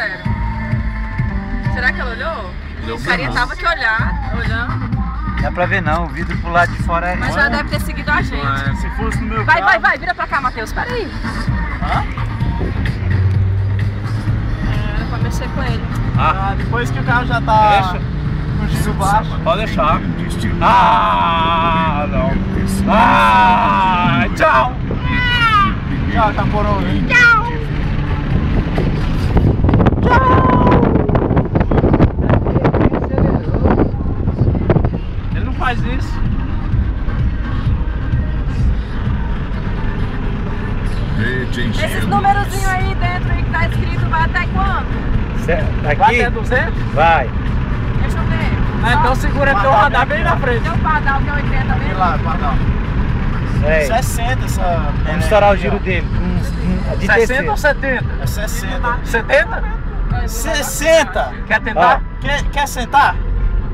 sério. Será que ela olhou? Olhou O carinha tava te olhando. Não é pra ver não, o vidro pro lado de fora é... Mas ela deve ter seguido a gente. Se fosse no meu Vai, vira pra cá, Matheus, peraí. Hã? Era pra mexer com ele. Depois que o carro já tá com o giro baixo. Pode deixar. Não. Tchau. Tchau, Caporão. Tchau. Ele não faz isso. Esses numerozinhos aí dentro aí que tá escrito vai até quando? Aqui? Vai até 200? Vai. Deixa eu ver. Então segura teu radar bem na frente. Tem o padal que é 80 mesmo? Vem lá, padal. É. 60 essa... Vamos estourar o giro dele. De 60 ou 70? É 60. 70? 60! Quer tentar? Quer sentar?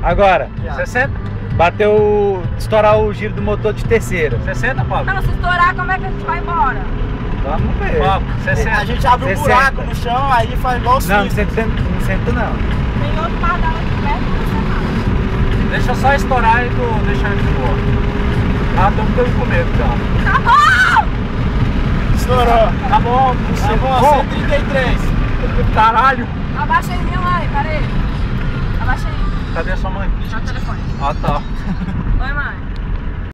Agora, 60? bateu, estourar o giro do motor de terceira. 60, Paulo? Não, se estourar, como é que a gente vai embora? Vamos ver. Vamos, 60. A gente abre um 60. buraco no chão, aí faz igual o Não, não suíço. senta não. Tem outro padal aqui perto, não sei. Deixa só estourar e tu deixar ele de boa. Tô ficando com medo já. Tá bom! Estourou. Tá bom, 133. Caralho. Abaixa aí, minha mãe, peraí. Abaixa aí. Cadê a sua mãe? Deixa o telefone. Ah, tá. Oi, mãe.